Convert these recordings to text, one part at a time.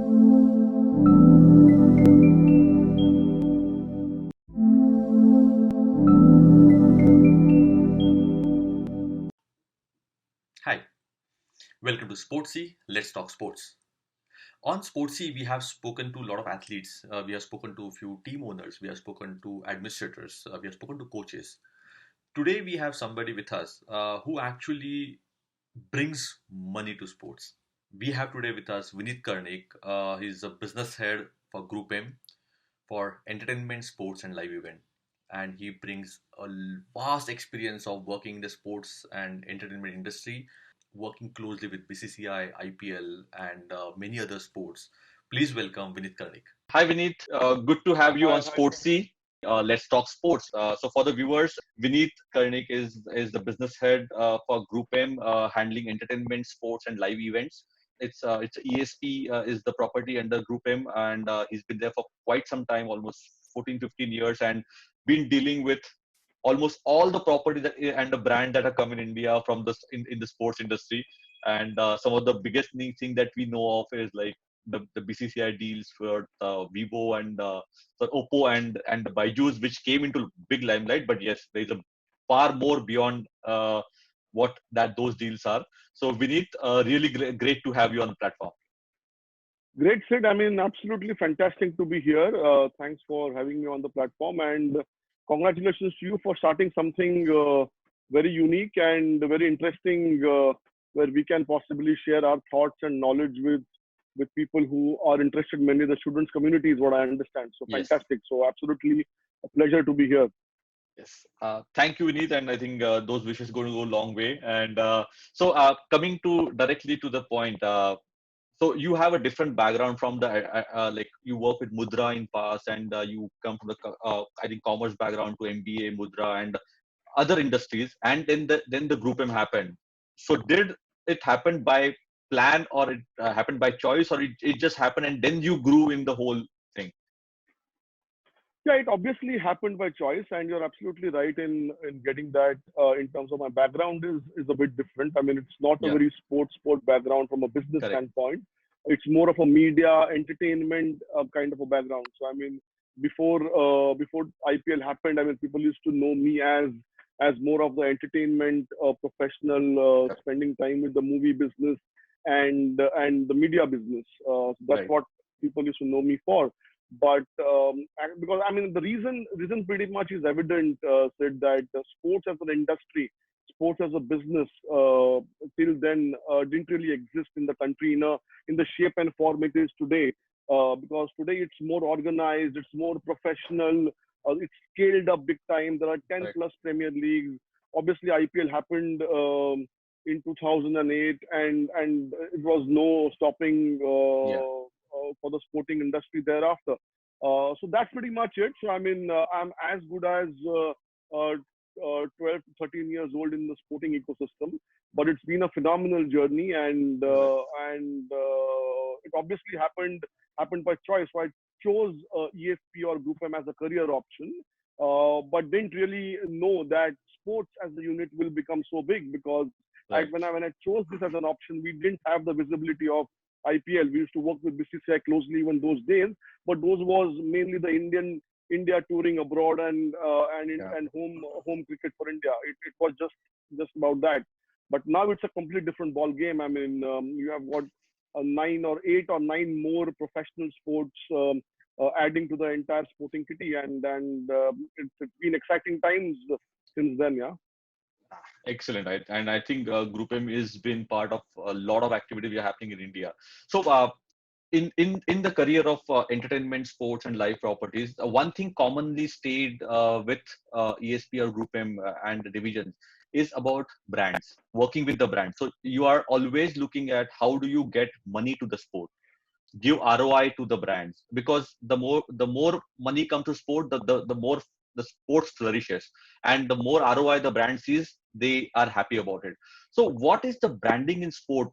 Hi, welcome to Sportsy. Let's talk sports. On Sportsy, we have spoken to a lot of athletes. We have spoken to a few team owners. We have spoken to administrators. We have spoken to coaches. Today, we have somebody with us who actually brings money to sports. We have today with us Vinit Karnik. He's a business head for GroupM for entertainment, sports, and live event. And he brings a vast experience of working in the sports and entertainment industry, working closely with BCCI, IPL, and many other sports. Please welcome Vinit Karnik. Hi Vinit, good to have you on Sportsy. Let's talk sports. So for the viewers, Vinit Karnik is the business head for GroupM, handling entertainment, sports, and live events. It's ESP is the property under GroupM, and he's been there for quite some time, almost 14, 15 years, and been dealing with almost all the property that and the brand that have come in India from in the sports industry. And some of the biggest thing that we know of is like the BCCI deals for Vivo and for Oppo and the Byju's, which came into big limelight. But yes, there's a far more beyond what that those deals are. So Vinit, really great to have you on the platform. Great, Sid. I mean, absolutely fantastic to be here. Thanks for having me on the platform, and congratulations to you for starting something very unique and very interesting, where we can possibly share our thoughts and knowledge with people who are interested, mainly the students community, is what I understand. So Yes. fantastic. So absolutely a pleasure to be here. Yes. Thank you, Vinit. And I think those wishes going to go a long way. And coming to directly to the point, so you have a different background from the like you work with Mudra in past, and you come from the I think commerce background to MBA, Mudra, and other industries, and then the group M happened. So did it happen by plan, or it happened by choice, or it just happened and then you grew in the whole thing? Yeah, it obviously happened by choice, and you're absolutely right in getting that. In terms of my background is a bit different. I mean, it's not a Yeah, very sport background from a business correct. standpoint. It's more of a media entertainment kind of a background. So I mean, before IPL happened, I mean, people used to know me as more of the entertainment professional, Correct. spending time with the movie business and the media business. So that's Right. what people used to know me for. But because I mean, the reason pretty much is evident. Said that sports as an industry, sports as a business, till then didn't really exist in the country in the shape and form it is today. Because today it's more organized, it's more professional, it's scaled up big time. There are 10 Right. plus Premier Leagues. Obviously, IPL happened in 2008, and it was no stopping Yeah. for the sporting industry thereafter. So that's pretty much it. So I mean, I'm as good as 12 to 13 years old in the sporting ecosystem, but it's been a phenomenal journey, Right. it obviously happened by choice. So I chose ESP or GroupM as a career option, but didn't really know that sports as a unit will become so big, because Right. when I chose this as an option, we didn't have the visibility of IPL. We used to work with BCCI closely even those days, but those was mainly the India touring abroad Yeah. and home cricket for India. It was just about that. But now it's a completely different ball game. I mean, you have got nine or eight or nine more professional sports adding to the entire sporting kitty, and it's been exciting times since then. Yeah. Excellent. And I think Group M is been part of a lot of activity we are happening in India. So in the career of entertainment, sports, and live properties, one thing commonly stayed with ESP or Group M and the divisions is about brands, working with the brand. So you are always looking at how do you get money to the sport, give ROI to the brands, because the more money comes to sport, the more the sports flourishes, and the more ROI the brand sees, they are happy about it. So what is the branding in sport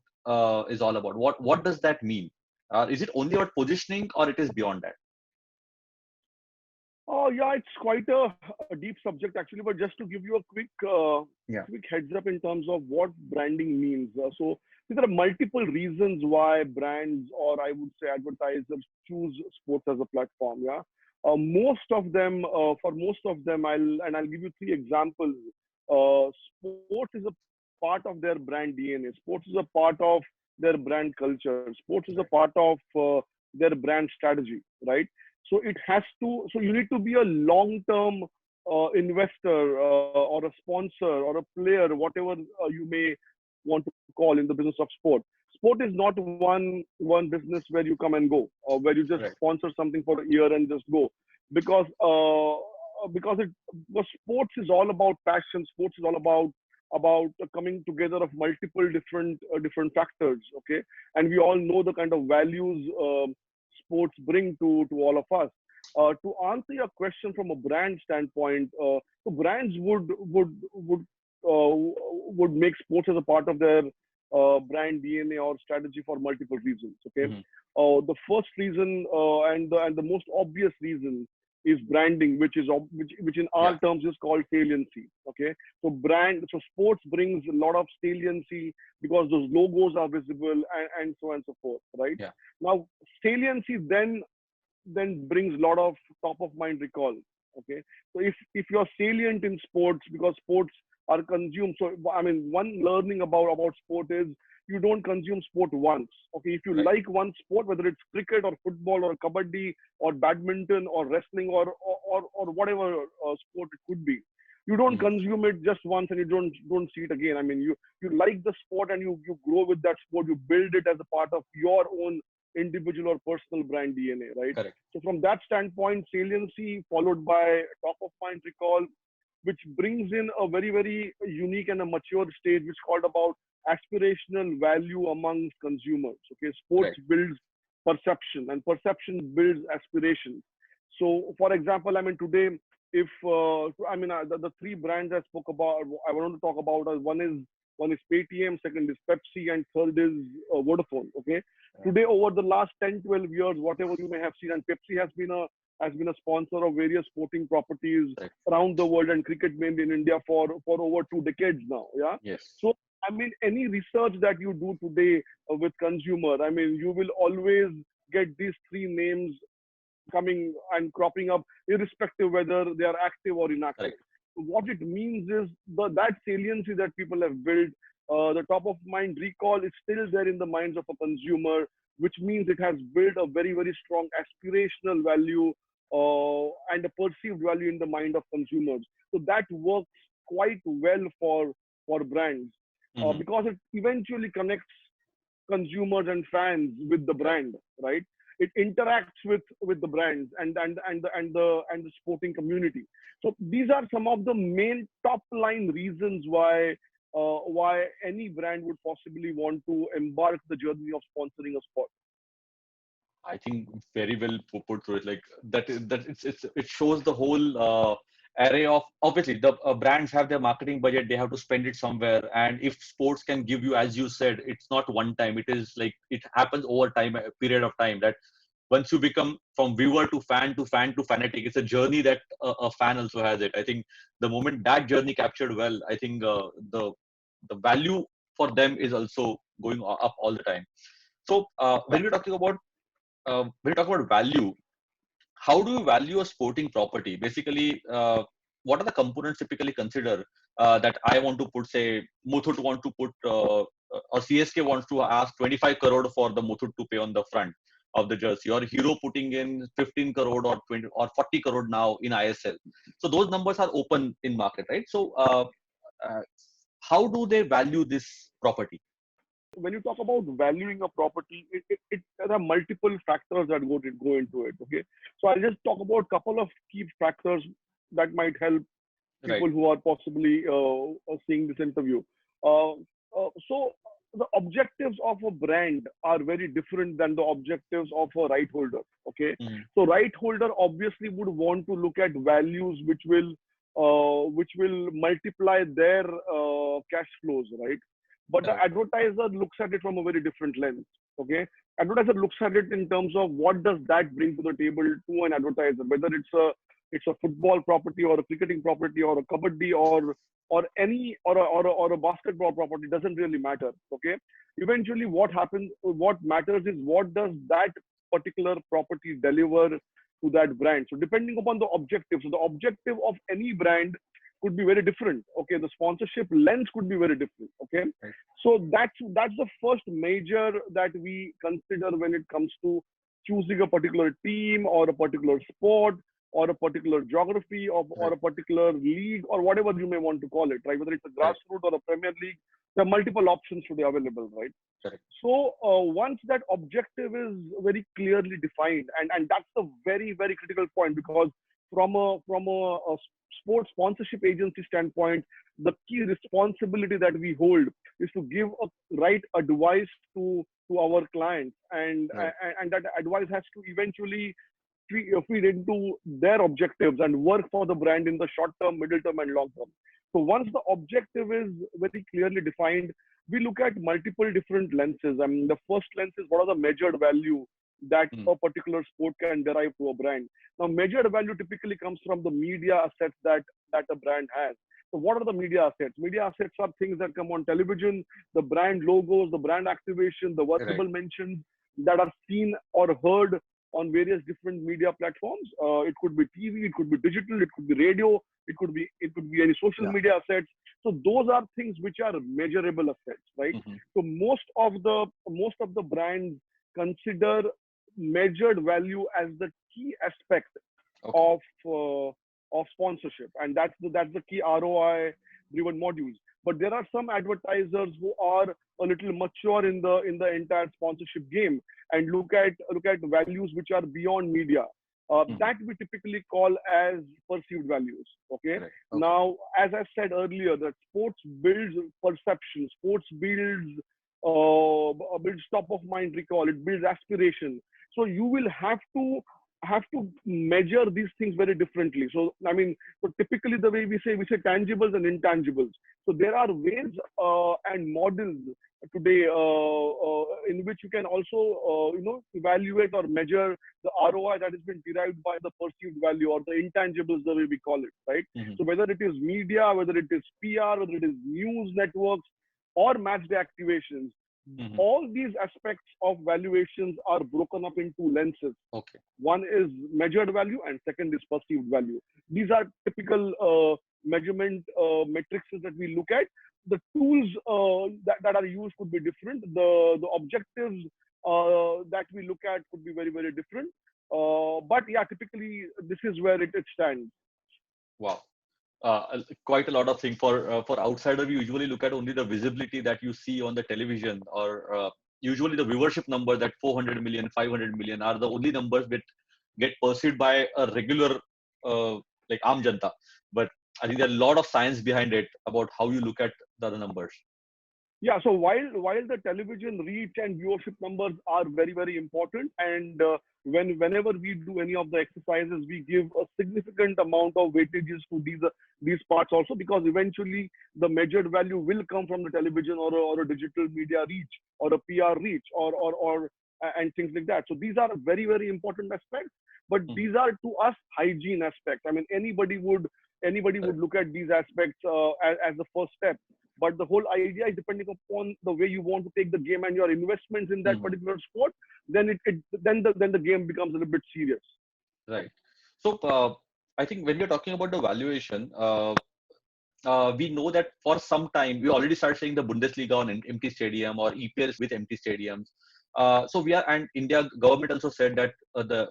is all about? What does that mean? Is it only about positioning, or it is beyond that? Oh, yeah, it's quite a deep subject actually, but just to give you a Yeah. quick heads up in terms of what branding means. So there are multiple reasons why brands, or I would say advertisers, choose sports as a platform. Yeah, for most of them, I'll give you three examples. Sports is a part of their brand DNA. Sports is a part of their brand culture. Sports is a Right. part of their brand strategy, right? So it has to. So you need to be a long-term investor or a sponsor or a player, whatever you may want to call in the business of sport. Sport is not one business where you come and go, or where you just Right. sponsor something for a year and just go, because because sports is all about passion. Sports is all about coming together of multiple different factors. Okay, and we all know the kind of values sports bring to all of us. To answer your question from a brand standpoint, so brands would make sports as a part of their brand DNA or strategy for multiple reasons. Okay, Hmm. the first reason and the most obvious reason is branding, which in Yeah. our terms is called saliency. Okay, so sports brings a lot of saliency because those logos are visible and so on and so forth. Right Yeah. now, saliency then brings a lot of top of mind recall. Okay, so if you're salient in sports, because sports are consumed, so I mean, one learning about sport is you don't consume sport once. Okay, if you Right. like one sport, whether it's cricket or football or kabaddi or badminton or wrestling or whatever sport it could be, you don't Hmm. consume it just once and you don't see it again. I mean, you like the sport and you grow with that sport, you build it as a part of your own individual or personal brand DNA, right? Correct. So from that standpoint, saliency followed by top of mind recall, which brings in a very unique and a mature stage, which is called about aspirational value amongst consumers. Okay, sports Right. builds perception, and perception builds aspiration. So, for example, I mean today, if the three brands I spoke about, I want to talk about one is Paytm, second is Pepsi, and third is Vodafone. Okay, Right. today over the last 10, 12 years, whatever you may have seen, and Pepsi has been a sponsor of various sporting properties Right. around the world and cricket mainly in India for over 2 decades now. Yeah. Yes. So I mean, any research that you do today with consumer, I mean, you will always get these three names coming and cropping up, irrespective whether they are active or inactive. Correct. What it means is that saliency that people have built, the top of mind recall is still there in the minds of a consumer, which means it has built a very strong aspirational value and a perceived value in the mind of consumers. So that works quite well for brands Hmm. because it eventually connects consumers and fans with the Right. brand, right? It interacts with the brands and the sporting community. So these are some of the main top line reasons why any brand would possibly want to embark the journey of sponsoring a sport. I think very well put through it. Like that it shows the whole array of, obviously the brands have their marketing budget, they have to spend it somewhere, and if sports can give you, as you said, it's not one time, it is like it happens over time, a period of time, that once you become from viewer to fan to fanatic, it's a journey that a fan also has it. I think the moment that journey captured well, I think the value for them is also going up all the time. So when we're talking about when you talk about value, how do you value a sporting property? Basically, what are the components typically consider that I want to put, say, Muthoot want to put, or CSK wants to ask 25 crore for the Muthoot to pay on the front of the jersey, or Hero putting in 15 crore or 20 or 40 crore now in ISL. So those numbers are open in market, right? So uh, how do they value this property? When you talk about valuing a property, there are multiple factors that go into it. Okay, so I'll just talk about a couple of key factors that might help Right. people who are possibly seeing this interview. Uh, so the objectives of a brand are very different than the objectives of a right holder. Okay, Mm. so right holder obviously would want to look at values which will multiply their cash flows, right? But the Correct. advertiser looks at it from a very different lens. Okay, advertiser looks at it in terms of what does that bring to the table to an advertiser, whether it's a football property or a cricketing property or a kabaddi or any or a basketball property, doesn't really matter. Okay, eventually what matters is what does that particular property deliver to that brand. So depending upon the objective, so the objective of any brand could be very different. Okay, the sponsorship lens could be very different. Okay, Right. so that's the first major that we consider when it comes to choosing a particular team or a particular sport or a particular geography or Right. a particular league or whatever you may want to call it, right? Whether it's a Right. grassroots or a Premier League, there are multiple options today available, right? Correct. So once that objective is very clearly defined, and that's a very very critical point, because from a sports sponsorship agency standpoint, the key responsibility that we hold is to give a right advice to our clients, Right. and that advice has to eventually feed into their objectives and work for the brand in the short term, middle term, and long term. So once the objective is very clearly defined, we look at multiple different lenses. I mean, the first lens is what are the measured value that Mm. a particular sport can derive to a brand. Now, measured value typically comes from the media assets that a brand has. So what are the media assets? Media assets are things that come on television, the brand logos, the brand activation, the Right. verbal mentions that are seen or heard on various different media platforms. It could be TV, it could be digital, it could be radio, it could be any social Yeah. media assets. So those are things which are measurable assets, right? Mhm. So most of the brands consider measured value as the key aspect Okay. of sponsorship, and that's the key ROI driven modules. But there are some advertisers who are a little mature in the entire sponsorship game and look at values which are beyond media. Mhm. That we typically call as perceived values. Okay. Correct. Okay. Now, as I said earlier, that sports builds perception, sports builds top of mind recall, it builds aspiration. So you will have to measure these things very differently. So I mean, so typically the way we say tangibles and intangibles. So there are ways and models today in which you can also evaluate or measure the ROI that has been derived by the perceived value or the intangibles, the way we call it, right? Mhm. So whether it is media, whether it is PR, whether it is news networks or match day activations, Mhm. all these aspects of valuations are broken up into lenses. Okay. One is measured value and second is perceived value. These are typical measurement matrices that we look at. The tools that are used could be different. The objectives that we look at could be very, very different. But yeah, typically this is where it stands. Wow. Quite a lot of things for outsider. We usually look at only the visibility that you see on the television, or usually the viewership number, that 400 million, 500 million are the only numbers that get perceived by a regular like Aam Janta. But I think there are a lot of science behind it about how you look at the other numbers. Yeah, so while the television reach and viewership numbers are very very important, and whenever we do any of the exercises, we give a significant amount of weightages to these parts also, because eventually the measured value will come from the television or a digital media reach or a PR reach or and things like that. So these are very very important aspects, but Mhm. these are to us hygiene aspects. I mean, anybody would look at these aspects as the first step. But the whole idea is depending upon the way you want to take the game and your investments in that Mhm. particular sport, then the game becomes a little bit serious. Right. So I think when you're talking about the valuation, we know that for some time we already started seeing the Bundesliga on an empty stadium or EPL with empty stadiums. So and India government also said that the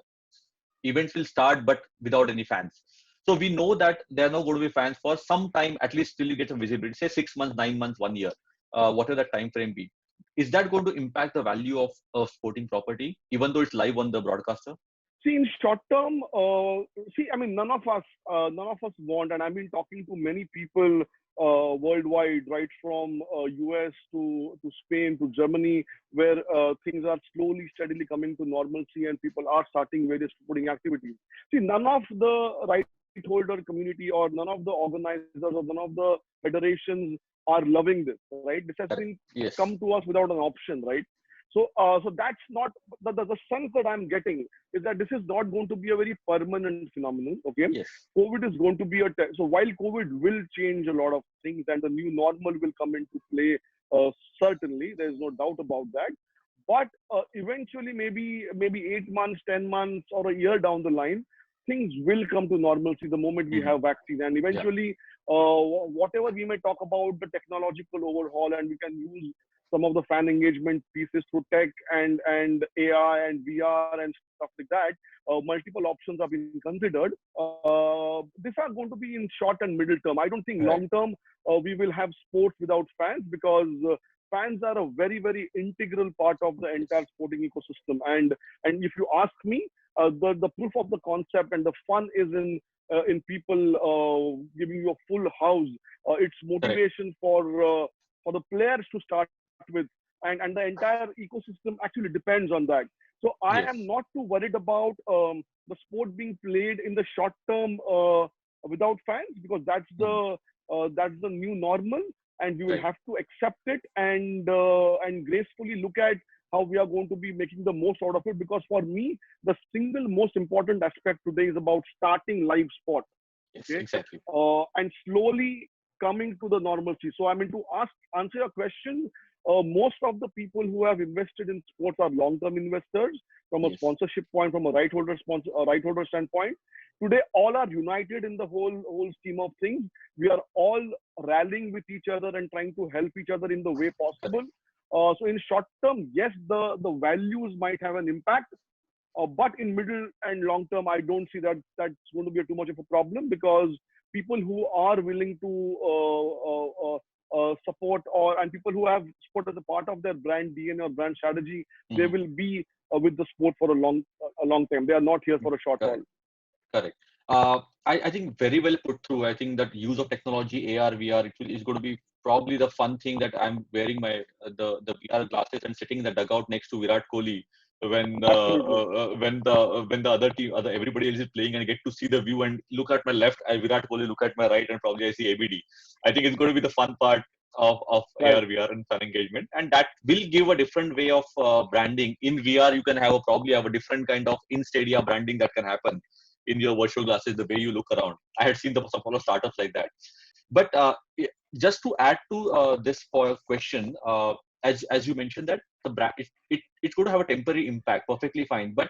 events will start but without any fans. So we know that there are not going to be fans for some time, at least till you get some visibility, say 6 months, 9 months, 1 year, whatever that time frame be. Is that going to impact the value of sporting property, even though it's live on the broadcaster? See, in short term, I mean, none of us want, and I've been talking to many people worldwide, right from US to Spain to Germany, where things are slowly, steadily coming to normalcy, and people are starting various sporting activities. See, none of the right holder community or none of the organizers or none of the federations are loving this, right? This has Correct. been Yes. come to us without an option, right? So that's not the sense that I'm getting is that this is not going to be a very permanent phenomenon. Okay, Yes. COVID is going to be so while COVID will change a lot of things and the new normal will come into play, certainly there is no doubt about that. But eventually, maybe 8 months, 10 months, or a year down the line, things will come to normalcy the moment we have vaccine, and eventually, whatever we may talk about the technological overhaul, and we can use some of the fan engagement pieces through tech and AI and VR and stuff like that. Multiple options are being considered. These are going to be in short and middle term. I don't think long term we will have sports without fans, because fans are a very, very integral part of the entire sporting ecosystem. And if you ask me, the proof of the concept and the fun is in people giving you a full house. It's motivation for the players to start with, and the entire ecosystem actually depends on that. So I am not too worried about the sport being played in the short term without fans, because that's the new normal, and we will have to accept it and gracefully look at how we are going to be making the most out of it. Because for me, the single most important aspect today is about starting live sport. Yes, exactly. And slowly coming to the normalcy. So I mean, to answer your question, most of the people who have invested in sports are long-term investors from a sponsorship point, from a right holder standpoint. Today, all are united in the whole scheme of things. We are all rallying with each other and trying to help each other in the way possible. So in short term, yes, the values might have an impact, but in middle and long term, I don't see that that's going to be too much of a problem, because people who are willing to support and people who have sport as a part of their brand DNA or brand strategy, they will be with the sport for a long time. They are not here for a short haul. Correct. I think very well put through. I think that use of technology, AR, VR, is going to be probably the fun thing that I'm wearing my the VR glasses and sitting in the dugout next to Virat Kohli when the other team, everybody else is playing, and I get to see the view and look at my left, Virat Kohli, look at my right, and probably I see ABD. I think it's going to be the fun part of AR, VR, and fan engagement, and that will give a different way of branding. In VR, you can probably have a different kind of in-stadia branding that can happen in your virtual glasses, the way you look around. I had seen some of startups like that. But just to add to this question, as you mentioned that the brand, it's going to have a temporary impact, perfectly fine. But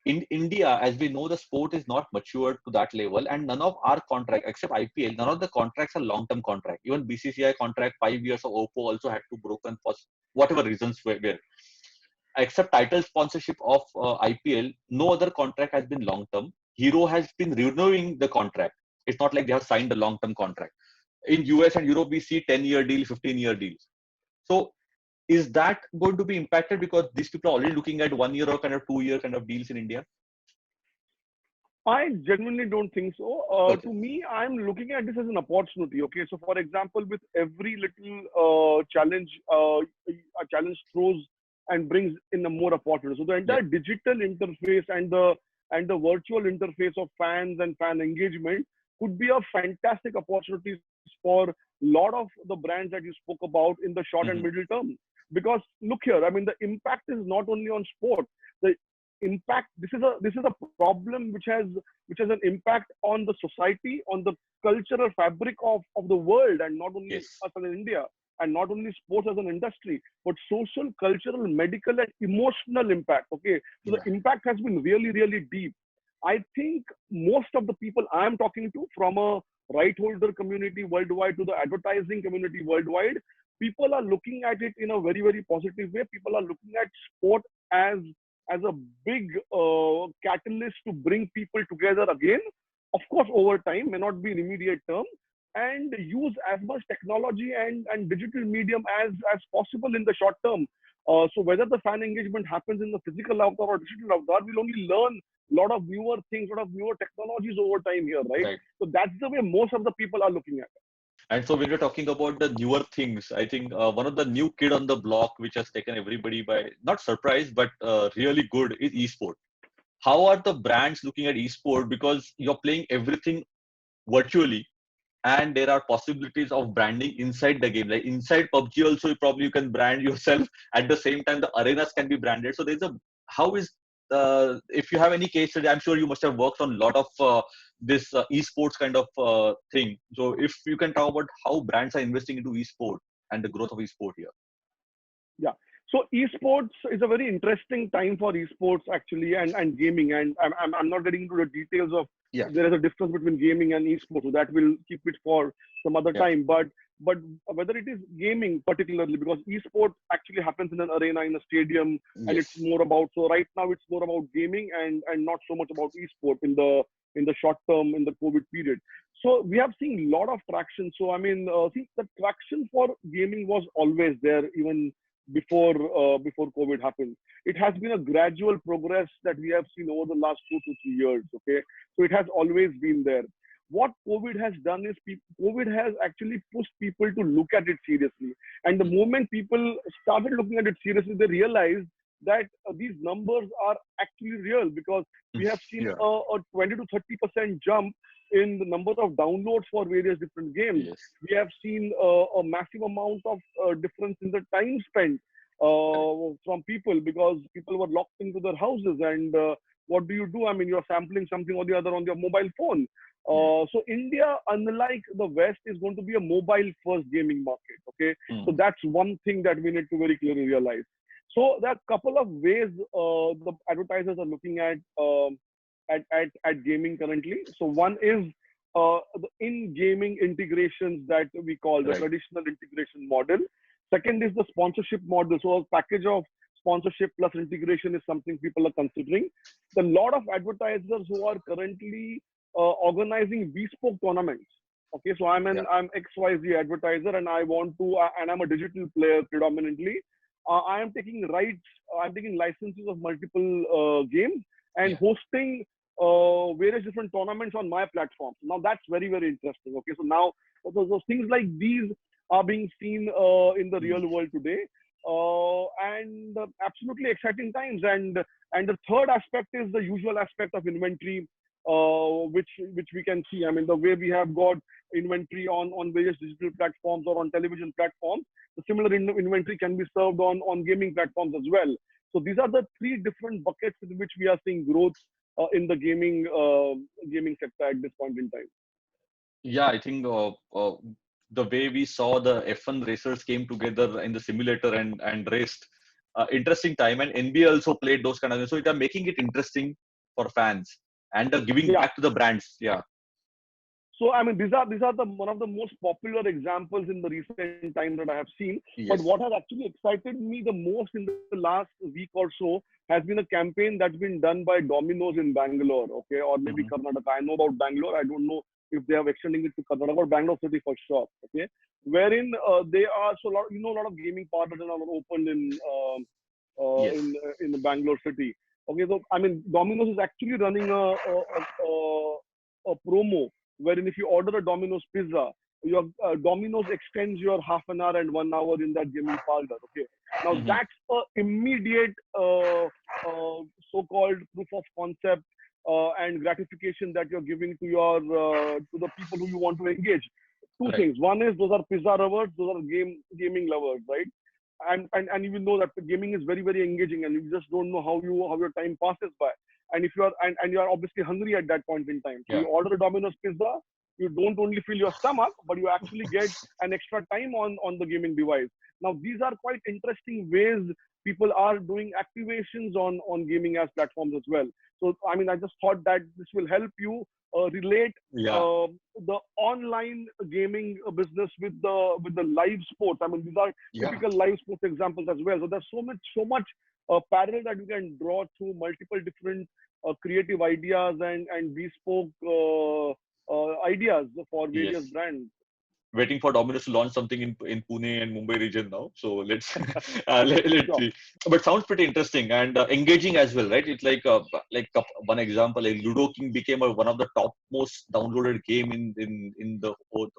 in India, as we know, the sport is not matured to that level, and none of our contracts, except IPL, none of the contracts are long-term contract. Even BCCI contract, 5 years of OPPO also had to broken for whatever reasons were. Except title sponsorship of IPL, no other contract has been long-term. Hero has been renewing the contract. It's not like they have signed a long-term contract. In US and Europe, we see 10-year deal, 15-year deals. So is that going to be impacted because these people are already looking at 1 year or kind of 2 year kind of deals in India? I genuinely don't think so. To me, I'm looking at this as an opportunity. Okay, so for example, with every little challenge, a challenge throws and brings in a more opportunity. So the entire digital interface and the virtual interface of fans and fan engagement could be a fantastic opportunity for a lot of the brands that you spoke about in the short and middle term. Because look here, I mean, the impact is not only on sport. The impact, this is a problem which has an impact on the society, on the cultural fabric of the world, and not only us in India, and not only sports as an industry, but social, cultural, medical, and emotional impact. Okay, so the impact has been really, really deep. I think most of the people I'm talking to, from a right holder community worldwide to the advertising community worldwide, people are looking at it in a very, very positive way. People are looking at sport as a big catalyst to bring people together again. Of course, over time, may not be in immediate term, and use as much technology and digital medium as possible in the short term. So whether the fan engagement happens in the physical avatar or digital avatar, we'll only learn a lot of newer things, a lot of newer technologies over time here, right? So that's the way most of the people are looking at it. And so when we're talking about the newer things, I think one of the new kid on the block, which has taken everybody by, not surprise, but really good, is esport. How are the brands looking at esport? Because you're playing everything virtually, and there are possibilities of branding inside the game. Like inside PUBG also, you can brand yourself. At the same time, the arenas can be branded. So there's a how is if you have any case study, I'm sure you must have worked on a lot of this esports kind of thing. So if you can talk about how brands are investing into esport and the growth of esport here. Yeah. So esports is a very interesting time for esports actually, and gaming. And I'm not getting into the details of, Yeah. there is a difference between gaming and esports. So that will keep it for some other Yeah. time. But whether it is gaming particularly, because esport actually happens in an arena, in a stadium, and it's Yes. more about, so right now it's more about gaming and not so much about esport in the short term, in the COVID period. So we have seen a lot of traction. So I mean, see, the traction for gaming was always there, even before COVID happened. It has been a gradual progress that we have seen over the last 2 to 3 years. Okay, so it has always been there. What COVID has done is COVID has actually pushed people to look at it seriously. And the moment people started looking at it seriously, they realized that these numbers are actually real, because we have seen Yeah. a 20 to 30% jump in the number of downloads for various different games. Yes. We have seen a massive amount of difference in the time spent from people, because people were locked into their houses. And what do you do? I mean, you're sampling something or the other on your mobile phone. So India, unlike the West, is going to be a mobile-first gaming market. Okay, so that's one thing that we need to very clearly realize. So there are a couple of ways the advertisers are looking at gaming currently. So one is the in-gaming integrations that we call the Right. traditional integration model. Second is the sponsorship model. So a package of sponsorship plus integration is something people are considering. A lot of advertisers who are currently organizing bespoke tournaments. Okay, so I'm XYZ advertiser, and I want to, and I'm a digital player predominantly. I am taking rights, I'm taking licenses of multiple games and hosting various different tournaments on my platform. Now that's very, very interesting. Okay, so now those things like these are being seen in the real world today, and absolutely exciting times. And the third aspect is the usual aspect of inventory, which we can see. I mean, the way we have got inventory on various digital platforms or on television platforms, the similar inventory can be served on gaming platforms as well. So these are the three different buckets in which we are seeing growth in the gaming sector at this point in time. Yeah, I think the way we saw the F1 racers came together in the simulator and raced, interesting time. And NBA also played those kind of things. So it are making it interesting for fans and giving back to the brands. Yeah. So I mean, these are the one of the most popular examples in the recent time that I have seen. But Yes. what has actually excited me the most in the last week or so has been a campaign that's been done by Domino's in Bangalore, okay, or maybe Karnataka. I know about Bangalore. I don't know if they are extending it to Karnataka or Bangalore city for sure, okay. Wherein they are, so a lot of gaming partners are opened Yes. in the Bangalore city. Okay, so I mean, Domino's is actually running a promo wherein if you order a Domino's pizza, your Domino's extends your half an hour and 1 hour in that gaming parlor. Okay, now that's a immediate so-called proof of concept and gratification that you're giving to your to the people who you want to engage. Two things. One is those are pizza lovers, those are gaming lovers, right? And you will know that the gaming is very, very engaging, and you just don't know how your time passes by. And if you are and you are obviously hungry at that point in time, so you order a Domino's pizza, you don't only fill your stomach, but you actually get an extra time on the gaming device. Now these are quite interesting ways people are doing activations on gaming as platforms as well. So I mean, I just thought that this will help you relate the online gaming business with the live sports. I mean, these are typical live sports examples as well. So there's so much parallel that you can draw through multiple different creative ideas and bespoke ideas for various brands. Waiting for Domino's to launch something in Pune and Mumbai region now. So let's let's see. But sounds pretty interesting and engaging as well, right? It's like one example, like Ludo King became one of the top most downloaded game in the whole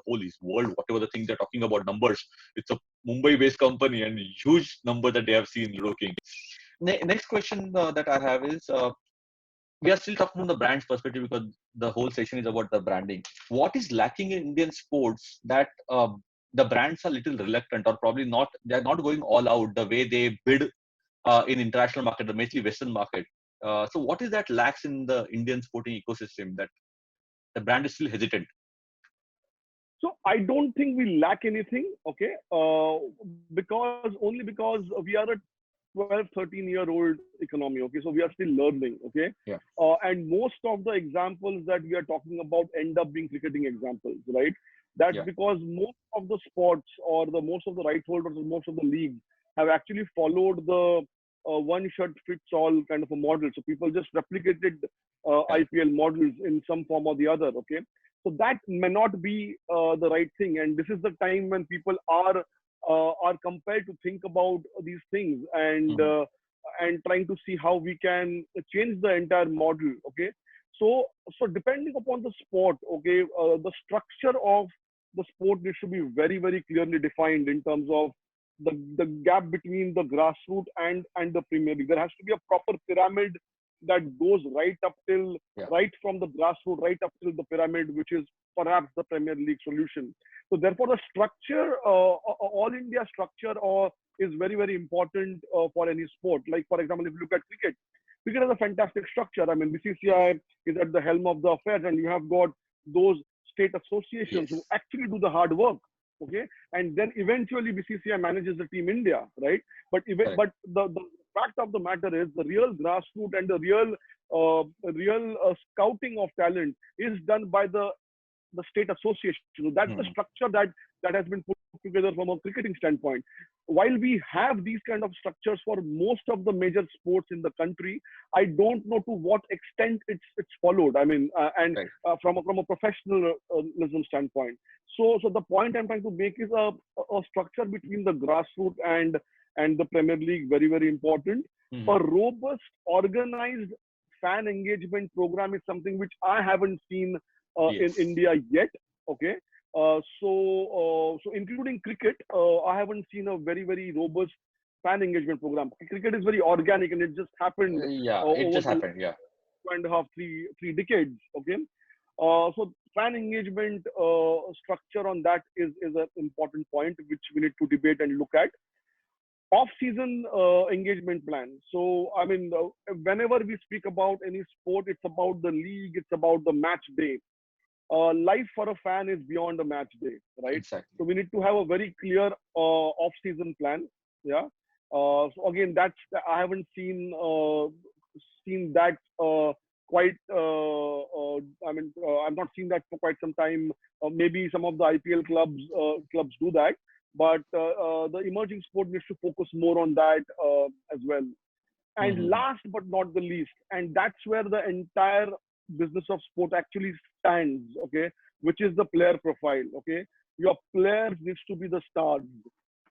world. Whatever the thing they're talking about numbers, it's a Mumbai-based company and huge number that they have seen Ludo King. Next question that I have is we are still talking from the brand's perspective because the whole session is about the branding. What is lacking in Indian sports that the brands are little reluctant, or probably not? They're not going all out the way they bid in international market, the mainly Western market. So what is that lacks in the Indian sporting ecosystem that the brand is still hesitant? So I don't think we lack anything, okay? Because we are a 12, 13-year-old economy, okay? So we are still learning, okay? Yeah. And most of the examples that we are talking about end up being cricketing examples, right? That's Yeah. because most of the sports or the most of the right holders or most of the leagues have actually followed the one shirt fits all kind of a model. So people just replicated IPL models in some form or the other, okay? So that may not be the right thing, and this is the time when people are compelled to think about these things Mm-hmm. and trying to see how we can change the entire model. Okay, so depending upon the sport, okay, the structure of the sport needs to be very very clearly defined in terms of the gap between the grassroots and the Premier League. There has to be a proper pyramid that goes Yeah. right from the grassroots right up till the pyramid, which is perhaps the Premier League solution. So therefore, the structure, all India structure, is very very important for any sport. Like for example, if you look at cricket, cricket has a fantastic structure. I mean, BCCI is at the helm of the affairs, and you have got those state associations who Yes. actually do the hard work. Okay, and then eventually BCCI manages the team India, right? Correct. But the fact of the matter is the real grassroots and the real scouting of talent is done by the state association. So that's the Mm-hmm. structure that has been put together from a cricketing standpoint. While we have these kind of structures for most of the major sports in the country, I don't know to what extent it's followed. I mean, and Right. from a professionalism standpoint. So the point I'm trying to make is a structure between the grassroots and the Premier League very very important. Mm-hmm. A robust, organized fan engagement program is something which I haven't seen in Yes. India yet. Okay, so including cricket, I haven't seen a very very robust fan engagement program. Cricket is very organic and it just happened Yeah. It over just the last happened. Yeah. 2.5, three decades. Okay, so fan engagement structure on that is an important point which we need to debate and look at. Off-season engagement plan. So I mean, whenever we speak about any sport, it's about the league, it's about the match day. Life for a fan is beyond a match day, right? Exactly. So we need to have a very clear off-season plan. Yeah. So again, that's I haven't seen that quite. I mean, I've not seen that for quite some time. Maybe some of the IPL clubs do that, but the emerging sport needs to focus more on that as well. And Mm-hmm. last but not the least, and that's where the entire business of sport actually stands, okay, which is the player profile, okay. Your players needs to be the stars.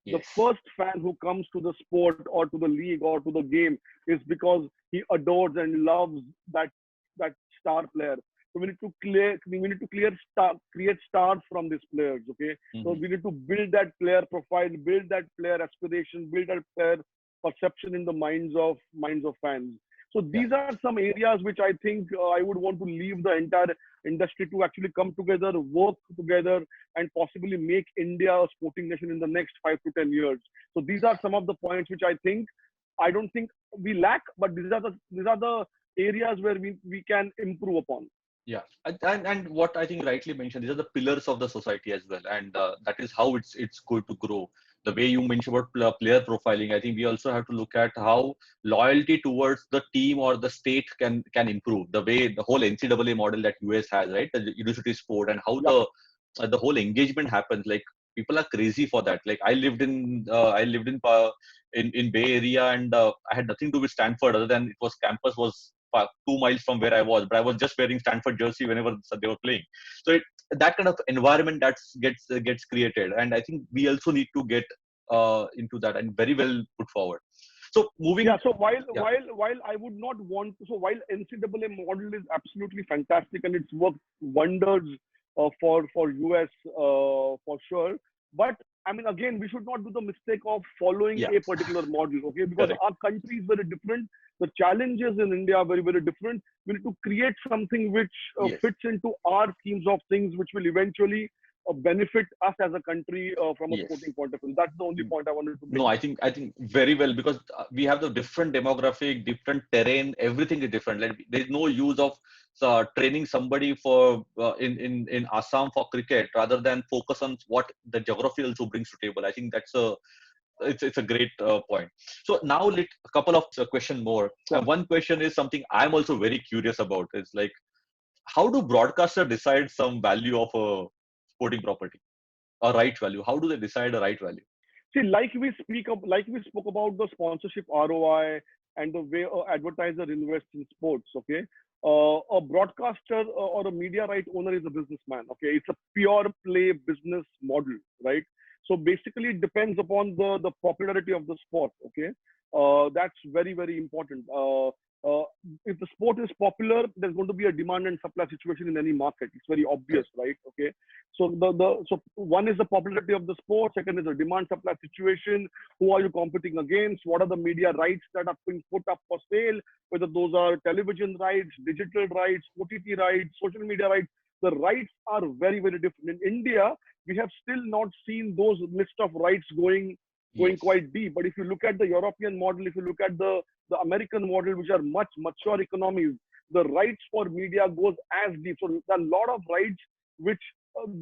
The Yes. first fan who comes to the sport or to the league or to the game is because he adores and loves that star player. So we need to create stars from these players, okay. So Mm-hmm. we need to build that player profile, build that player aspiration, build that player perception in the minds of fans. So Yeah. these are some areas which I think I would want to leave the entire industry to actually come together, work together, and possibly make India a sporting nation in the next 5 to 10 years. So these are some of the points which I don't think we lack, but these are the areas where we can improve upon. Yeah, and what I think rightly mentioned, these are the pillars of the society as well, and that is how it's going to grow. The way you mentioned about player profiling, I think we also have to look at how loyalty towards the team or the state can improve. The way the whole NCAA model that US has, right, the university sport, and how Yeah. the whole engagement happens. Like people are crazy for that. Like I lived in Bay Area, and I had nothing to do with Stanford other than it was campus was 2 miles from where I was, but I was just wearing Stanford jersey whenever they were playing. So that kind of environment that gets created, and I think we also need to get into that, and very well put forward. So moving, Yeah, so while yeah, while while I would not want to, so while NCAA model is absolutely fantastic and it's worked wonders for US for sure, but I mean, again, we should not do the mistake of following Yeah, a particular model, okay? Because correct. our country is very different. The challenges in India are very, very different. We need to create something which Yes. fits into our schemes of things, which will eventually benefit us as a country from a Yes. sporting point of view. That's the only point I wanted to make. No, I think very well, because we have the different demographic, different terrain, everything is different. Like there's no use of training somebody for in Assam for cricket rather than focus on what the geography also brings to table. I think that's it's a great point. So now let a couple of question more. Sure. One question is something I'm also very curious about. Is like, how do broadcaster decide some value of a sporting property, a right value? How do they decide a right value? See, like we spoke about the sponsorship ROI and the way an advertiser invests in sports. Okay, a broadcaster or a media right owner is a businessman. Okay, it's a pure play business model, right? So basically, it depends upon the popularity of the sport. Okay, that's very very important. Uh, if the sport is popular, there's going to be a demand and supply situation in any market. It's very obvious, right? Okay, so so one is the popularity of the sport. Second is the demand supply situation. Who are you competing against? What are the media rights that are being put up for sale? Whether those are television rights, digital rights, OTT rights, social media rights. The rights are very very different. In India, we have still not seen those list of rights going Yes. quite deep. But if you look at the European model, if you look at the American model, which are much mature economies, the rights for media goes as deep. So there are a lot of rights which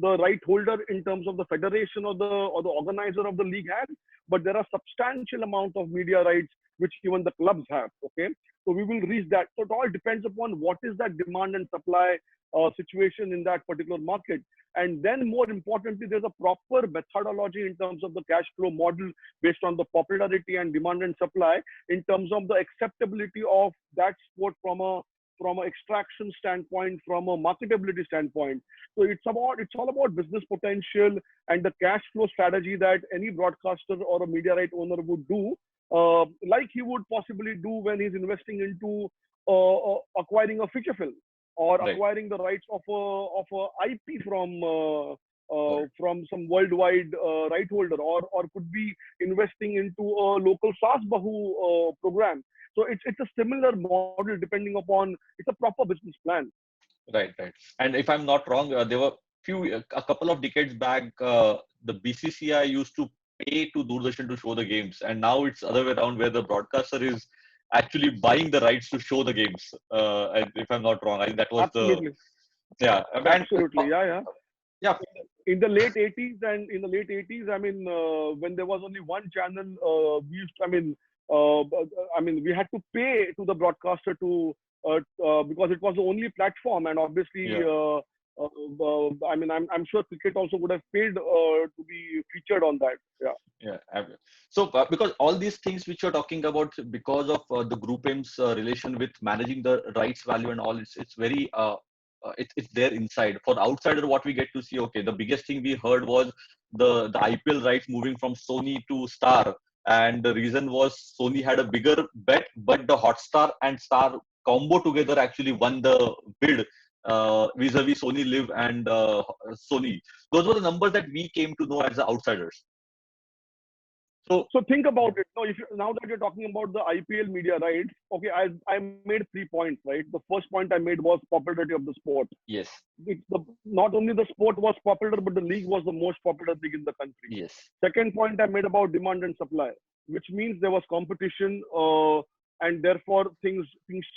the right holder in terms of the federation or the organizer of the league has, but there are substantial amount of media rights which even the clubs have. Okay, so we will reach that. So it all depends upon what is that demand and supply situation in that particular market. And then more importantly, there's a proper methodology in terms of the cash flow model based on the popularity and demand and supply in terms of the acceptability of that sport from an extraction standpoint, from a marketability standpoint. So it's all about business potential and the cash flow strategy that any broadcaster or a media right owner would do, like he would possibly do when he's investing into acquiring a feature film or Right. acquiring the rights of a IP Correct. from some worldwide right holder, or could be investing into a local SAS Bahu program. So it's a similar model depending upon, it's a proper business plan. Right, right. And if I'm not wrong, there were a couple of decades back, the BCCI used to pay to Doordarshan to show the games, and now it's other way around, where the broadcaster is actually buying the rights to show the games. And if I'm not wrong, I think that was the Absolutely, yeah. And absolutely, yeah, yeah. yeah, In the late 80s and in the late 80s, I mean, when there was only one channel, I mean, we had to pay to the broadcaster to because it was the only platform, and obviously, yeah. I mean, I'm sure cricket also would have paid to be featured on that. Yeah. Yeah. So, because all these things which you're talking about, because of the GroupM's relation with managing the rights value and all, it's very it's there inside. For the outsider, what we get to see, okay, the biggest thing we heard was the IPL rights moving from Sony to Star, and the reason was Sony had a bigger bet, but the Hotstar and Star combo together actually won the bid vis-a-vis Sony Live and Sony. Those were the numbers that we came to know as the outsiders. So So think about it. Now, now that you're talking about the IPL media rights, okay, I made 3 points, right? The first point I made was popularity of the sport. yes, Not only the sport was popular, but the league was the most popular league in the country. yes, Second point I made about demand and supply, which means there was competition, and therefore things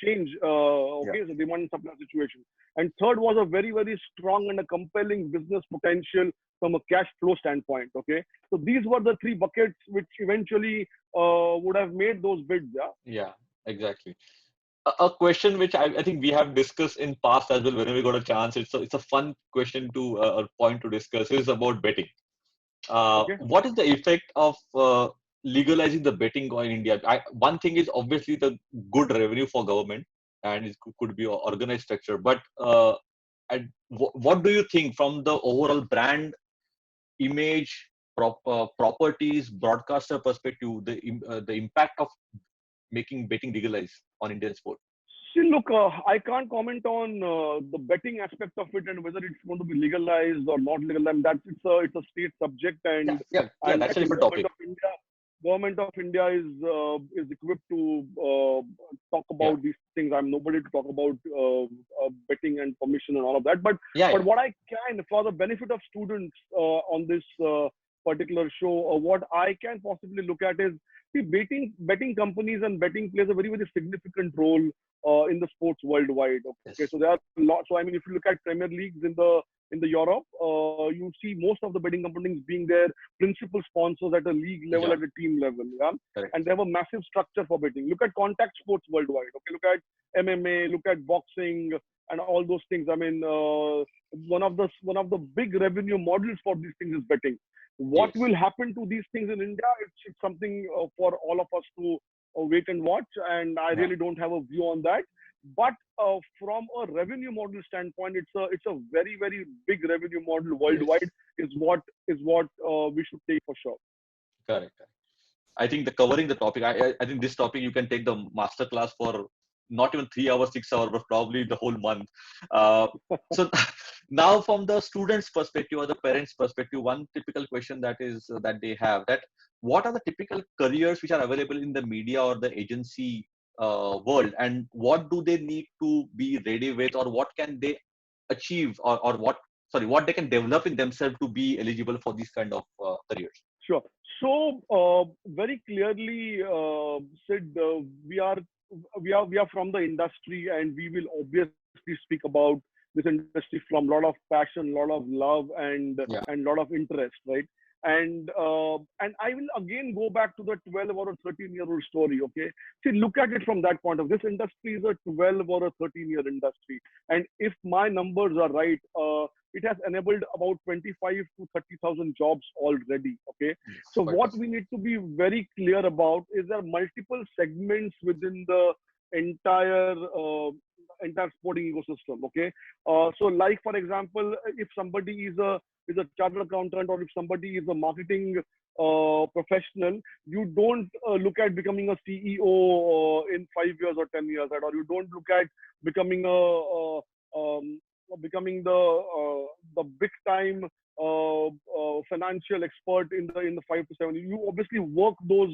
change. yeah, Okay, so demand and supply situation. And third was a very very strong and a compelling business potential from a cash flow standpoint. Okay, so these were the three buckets which eventually would have made those bids. Yeah. yeah, exactly. A question which I think we have discussed in past as well whenever we got a chance. It's a fun question to or point to discuss is about betting. Okay. What is the effect of legalizing the betting in India? One thing is obviously the good revenue for government, and it could be an organized structure. But what do you think from the overall brand image, properties, broadcaster perspective, the impact of making betting legalized on Indian sport? See, look, I can't comment on the betting aspect of it and whether it's going to be legalized or not legalized. That's it's a state subject, Yeah, and yeah, yeah. I That's a think different topic. government of India is equipped to talk Yeah, about these things. I'm nobody to talk about betting and permission and all of that. yeah, But yeah. what I can, for the benefit of students on this particular show, what I can possibly look at is, see, betting companies and betting plays a very significant role in the sports worldwide. Okay, Yes, so there are lots. So I mean, if you look at Premier Leagues in the Europe, you see most of the betting companies being their principal sponsors at a league level, yeah, at a team level. Yeah, correct. and they have a massive structure for betting. Look at contact sports worldwide. Okay, look at MMA, look at boxing, and all those things. I mean, one of the big revenue models for these things is betting. What Yes, will happen to these things in India? It's something for all of us to wait and watch, and I yeah, really don't have a view on that. But from a revenue model standpoint, it's a very big revenue model worldwide. yes, Is what we should take for sure. correct. I think the covering the topic. I think this topic you can take the master class for not even 3 hours, 6 hours, but probably the whole month. So now, from the student's perspective or the parents' perspective, one typical question that they have, that what are the typical careers which are available in the media or the agency world, and what do they need to be ready with, or what can they achieve, or what they can develop in themselves to be eligible for these kind of careers. Sure. So very clearly, Sid, we are from the industry, and we will obviously speak about this industry from a lot of passion, lot of love, and Yeah. lot of interest, right? And I will again go back to the 12 or a 13-year-old story. Okay, see, look at it from that point of this industry is a 12 or a 13-year industry, and if my numbers are right, it has enabled about 25 to 30,000 jobs already. Okay, Yes, so quite what we possible. need to be very clear about is there are multiple segments within the entire entire sporting ecosystem. Okay, so like for example, if somebody is a chartered accountant, or if somebody is a marketing professional, you don't look at becoming a CEO in 5 years or 10 years, right? Or you don't look at becoming becoming the big time financial expert in the 5 to 7. You obviously work those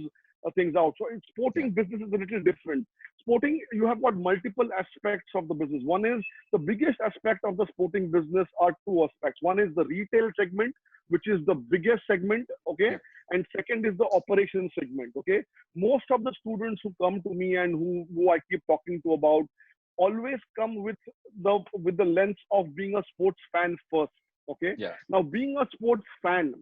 things out. So in Yeah. sporting business is a little different. Sporting, you have got multiple aspects of the business. One is the biggest aspect of the sporting business are two aspects. One is the retail segment, which is the biggest segment, okay, Yeah. and second is the operations segment, okay. Most of the students who come to me and who I keep talking to about always come with the lens of being a sports fan first, okay. Yeah. Now, being a sports fan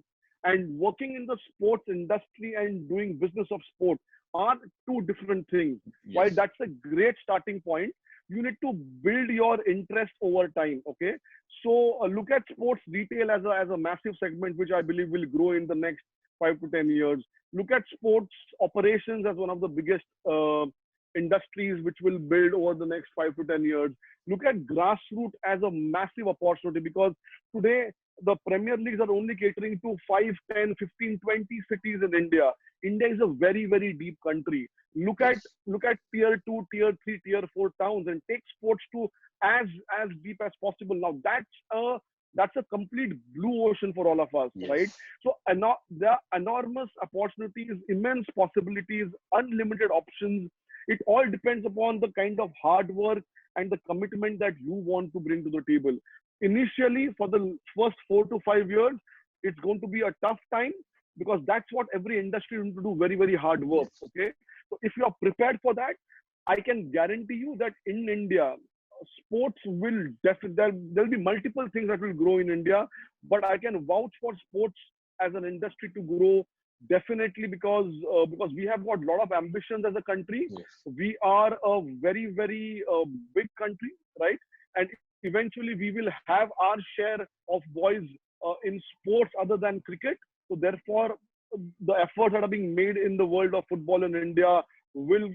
and working in the sports industry and doing business of sport are two different things. While Yes. that's a great starting point, you need to build your interest over time, okay. So look at sports retail as a massive segment, which I believe will grow in the next 5 to 10 years. Look at sports operations as one of the biggest industries which will build over the next 5 to 10 years. Look at grassroots as a massive opportunity, because today the Premier Leagues are only catering to 5, 10, 15, 20 cities in India. India is a very deep country. Look at Yes. look at tier 2, tier 3, tier 4 towns, and take sports to as deep as possible. Now that's a complete blue ocean for all of us, right? Yes. So there are enormous opportunities, immense possibilities, unlimited options. It all depends upon the kind of hard work and the commitment that you want to bring to the table. Initially, for the first 4 to 5 years, it's going to be a tough time, because that's what every industry is going to do, very hard work. Yes. Okay, so if you are prepared for that, I can guarantee you that in India, sports will definitely, there'll be multiple things that will grow in India, but I can vouch for sports as an industry to grow definitely, because we have got a lot of ambitions as a country. Yes. We are a very big country, right? And eventually we will have our share of boys in sports other than cricket. So therefore, the efforts that are being made in the world of football in India will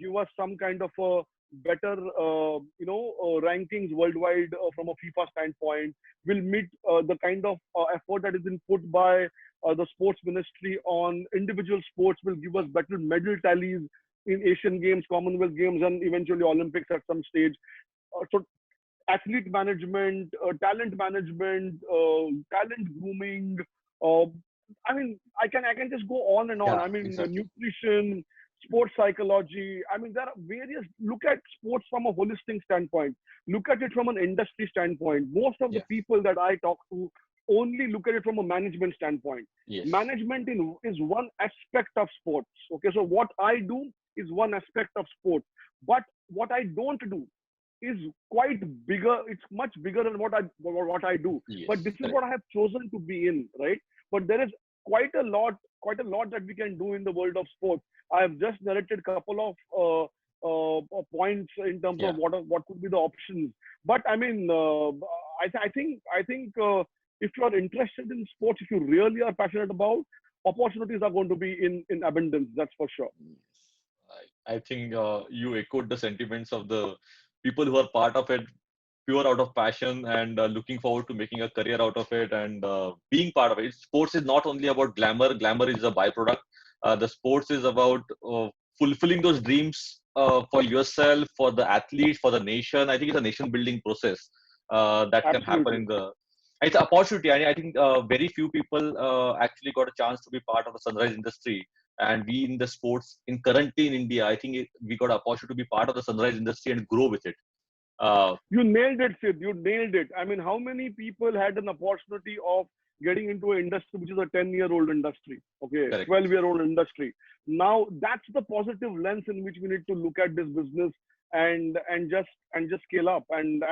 give us some kind of a better rankings worldwide from a FIFA standpoint. Will meet the kind of effort that is been put by the sports ministry on individual sports, will give us better medal tallies in Asian Games, Commonwealth Games, and eventually Olympics at some stage. So athlete management, talent management, talent grooming. Uh, I can just go on and on. Yeah, I mean, exactly. nutrition, sports psychology. I mean, there are various. Look at sports from a holistic standpoint. Look at it from an industry standpoint. Most of the Yeah. people that I talk to only look at it from a management standpoint. Yes. Management is one aspect of sports. Okay, so what I do is one aspect of sport, but what I don't do is quite bigger. It's much bigger than what I do. But Yes. this is Correct. what I have chosen to be in, right? But there is quite a lot that we can do in the world of sports. I have just narrated a couple of points in terms of Yeah. what could be the options. But I mean, I think if you are interested in sports, if you really are passionate about, opportunities are going to be in abundance. That's for sure. Yes. I think you echoed the sentiments of the people who are part of it, pure out of passion and looking forward to making a career out of it and being part of it. Sports is not only about glamour. Glamour is a byproduct. The sports is about fulfilling those dreams for yourself, for the athlete, for the nation. I think it's a nation building process that can happen Absolutely. in the. It's an opportunity. I think very few people actually got a chance to be part of the sunrise industry and be in the sports in currently in India. I think we got an opportunity to be part of the sunrise industry and grow with it. Uh, You nailed it, Sid. You nailed it. I mean, how many people had an opportunity of getting into an industry which is a 10-year-old industry, okay, Correct. 12-year-old industry? Now, that's the positive lens in which we need to look at this business and just scale up. And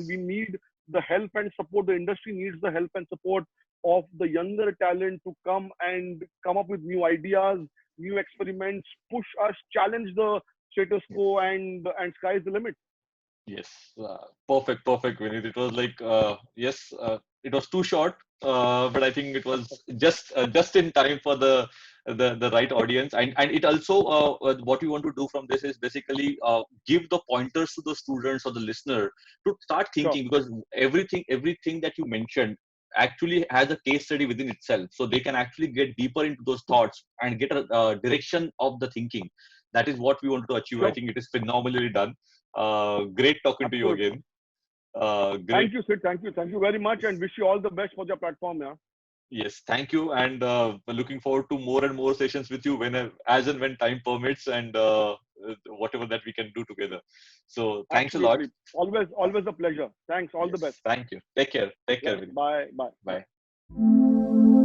we Yes. need the help and support. The industry needs the help and support of the younger talent to come up with new ideas, new experiments, push us, challenge the status Yes. quo, and sky's the limit. Yes. Perfect. Perfect, Vinit. It was like, yes, it was too short, but I think it was just in time for the right audience. And it also, what we want to do from this is basically give the pointers to the students or the listener to start Sure. thinking because everything that you mentioned actually has a case study within itself. So they can actually get deeper into those thoughts and get a direction of the thinking. That is what we want to achieve. I Sure. think it is phenomenally done. Great talking to you Absolutely. again. Great. Thank you, Sid. Thank you. Thank you very much and wish you all the best for your platform. Yeah. Yes, thank you. And looking forward to more and more sessions with you as and when time permits and whatever that we can do together. So thanks a lot. Absolutely. Always, always a pleasure. Thanks. All the best. Yes, thank you. Take care. Take Yeah. care, Vinny. Bye. Bye. Bye. Bye.